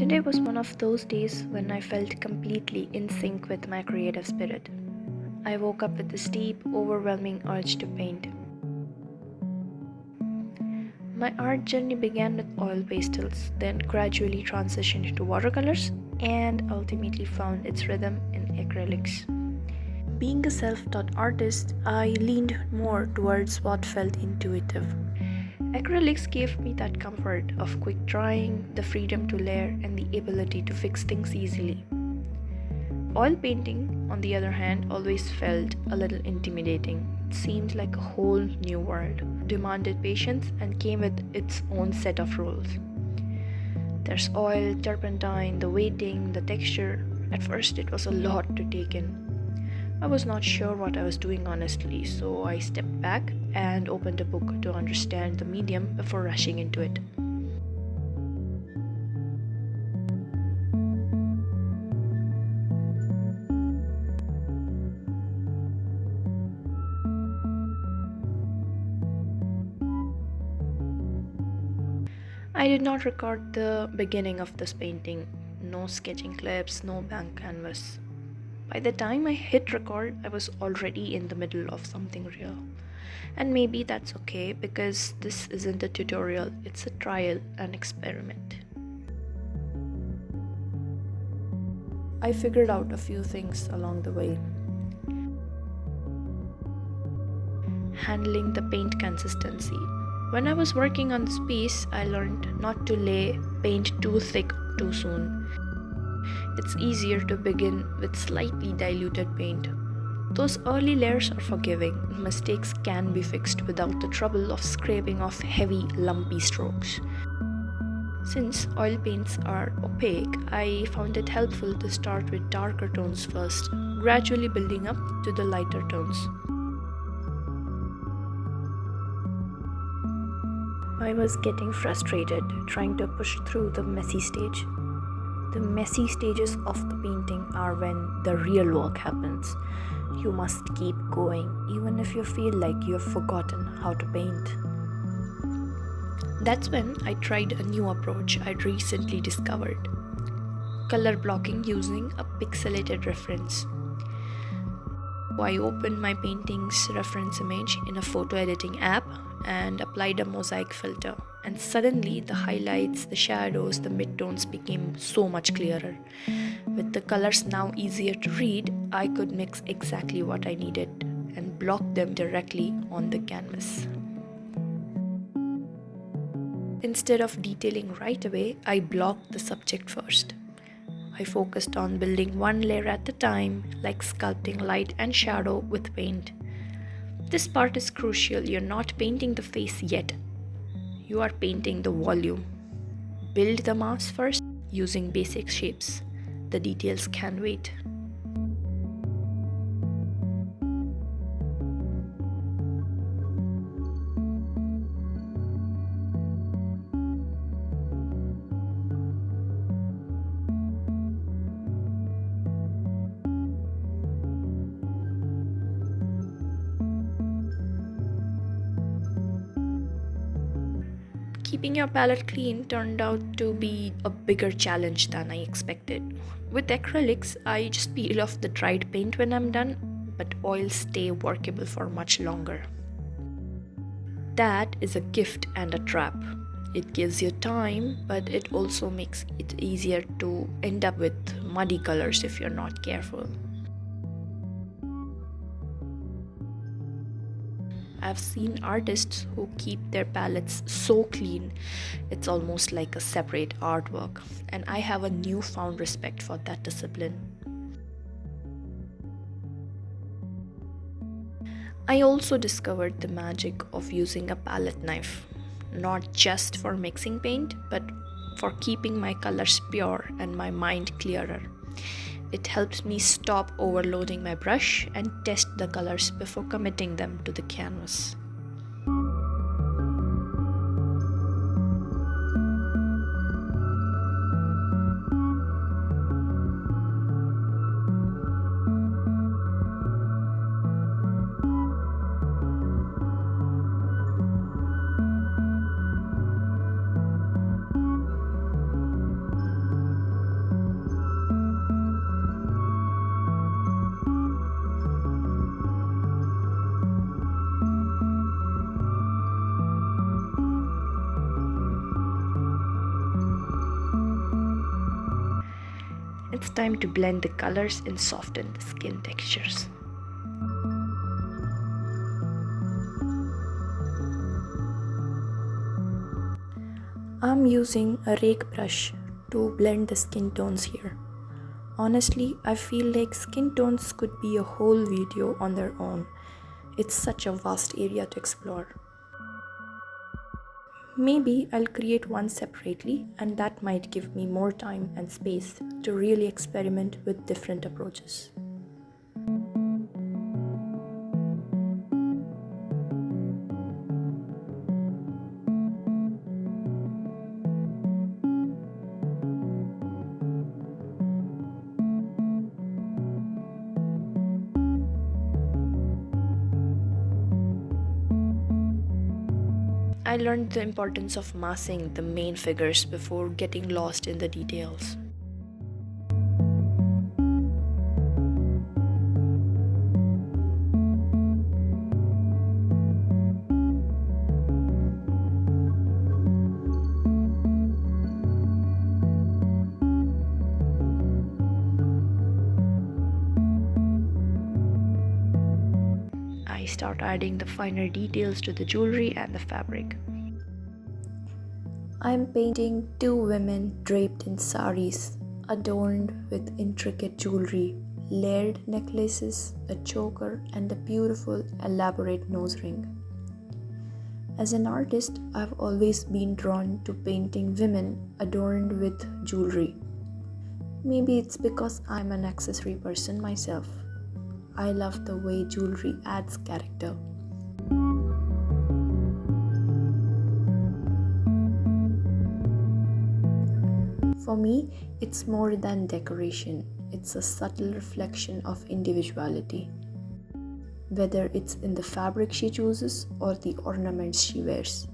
Today was one of those days when I felt completely in sync with my creative spirit. I woke up with this deep, overwhelming urge to paint. My art journey began with oil pastels, then gradually transitioned into watercolors, and ultimately found its rhythm in acrylics. Being a self taught artist, I leaned more towards what felt intuitive. Acrylics gave me that comfort of quick drying, the freedom to layer, and the ability to fix things easily. Oil painting, on the other hand, always felt a little intimidating. It seemed like a whole new world, demanded patience, and came with its own set of rules. There's oil, turpentine, the weighting, the texture. At first, it was a lot to take in. I was not sure what I was doing honestly, so I stepped back and opened a book to understand the medium before rushing into it. I did not record the beginning of this painting. No sketching clips, no blank canvas. By the time I hit record, I was already in the middle of something real. And maybe that's okay because this isn't a tutorial, it's a trial and experiment. I figured out a few things along the way. Handling the paint consistency. When I was working on this piece, I learned not to lay paint too thick too soon. It's easier to begin with slightly diluted paint. Those early layers are forgiving. Mistakes can be fixed without the trouble of scraping off heavy, lumpy strokes. Since oil paints are opaque, I found it helpful to start with darker tones first, gradually building up to the lighter tones. I was getting frustrated trying to push through the messy stage. The messy stages of the painting are when the real work happens. You must keep going, even if you feel like you have forgotten how to paint. That's when I tried a new approach I'd recently discovered: color blocking using a pixelated reference. I opened my painting's reference image in a photo editing app and applied a mosaic filter, and suddenly the highlights, the shadows, the midtones became so much clearer. With the colors now easier to read, I could mix exactly what I needed and block them directly on the canvas. Instead of detailing right away, I blocked the subject first. I focused on building one layer at a time, like sculpting light and shadow with paint. This part is crucial. You're not painting the face yet, you are painting the volume. Build the mask first using basic shapes. The details can wait. Keeping your palette clean turned out to be a bigger challenge than I expected. With acrylics, I just peel off the dried paint when I'm done, but oils stay workable for much longer. That is a gift and a trap. It gives you time, but it also makes it easier to end up with muddy colors if you're not careful. I've seen artists who keep their palettes so clean, it's almost like a separate artwork, and I have a newfound respect for that discipline. I also discovered the magic of using a palette knife, not just for mixing paint, but for keeping my colors pure and my mind clearer. It helps me stop overloading my brush and test the colors before committing them to the canvas. It's time to blend the colors and soften the skin textures. I'm using a rake brush to blend the skin tones here. Honestly, I feel like skin tones could be a whole video on their own. It's such a vast area to explore. Maybe I'll create one separately, and that might give me more time and space to really experiment with different approaches. I learned the importance of massing the main figures before getting lost in the details. I start adding the finer details to the jewelry and the fabric. I'm painting two women draped in saris, adorned with intricate jewelry, layered necklaces, a choker, and a beautiful, elaborate nose ring. As an artist, I've always been drawn to painting women adorned with jewelry. Maybe it's because I'm an accessory person myself. I love the way jewelry adds character. For me, it's more than decoration. It's a subtle reflection of individuality. Whether it's in the fabric she chooses or the ornaments she wears,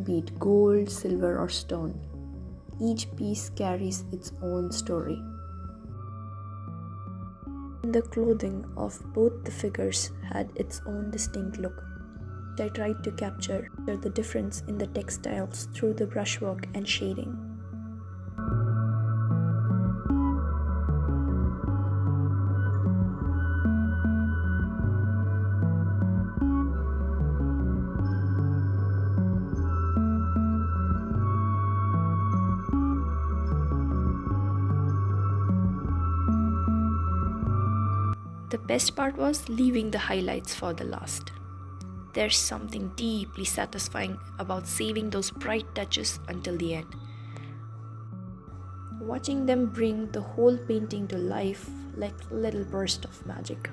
be it gold, silver, or stone, each piece carries its own story. The clothing of both the figures had its own distinct look. I tried to capture the difference in the textiles through the brushwork and shading. The best part was leaving the highlights for the last. There's something deeply satisfying about saving those bright touches until the end. Watching them bring the whole painting to life like a little burst of magic.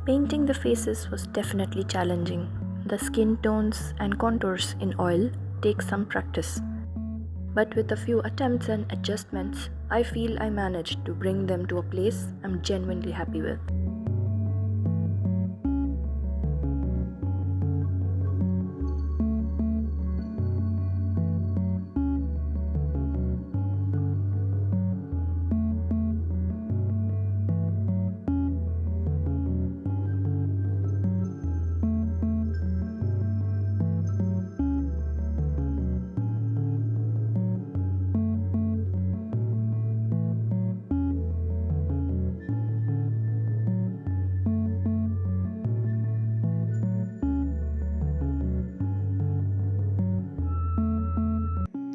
Painting the faces was definitely challenging. The skin tones and contours in oil take some practice. But with a few attempts and adjustments, I feel I managed to bring them to a place I'm genuinely happy with.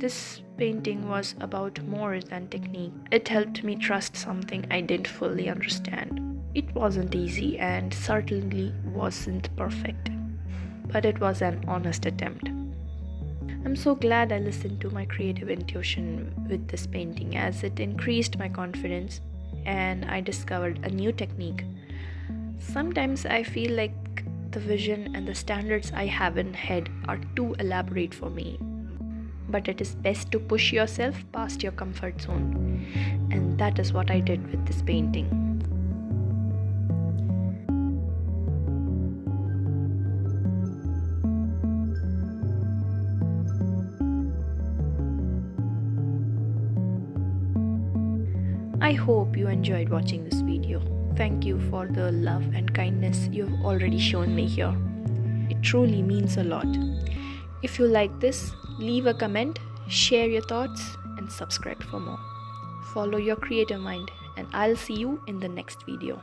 This painting was about more than technique. It helped me trust something I didn't fully understand. It wasn't easy and certainly wasn't perfect, but it was an honest attempt. I'm so glad I listened to my creative intuition with this painting as it increased my confidence and I discovered a new technique. Sometimes I feel like the vision and the standards I have in head are too elaborate for me. But it is best to push yourself past your comfort zone. And that is what I did with this painting. I hope you enjoyed watching this video. Thank you for the love and kindness you've already shown me here. It truly means a lot. If you like this, leave a comment, share your thoughts, and subscribe for more. Follow your creative mind, and I'll see you in the next video.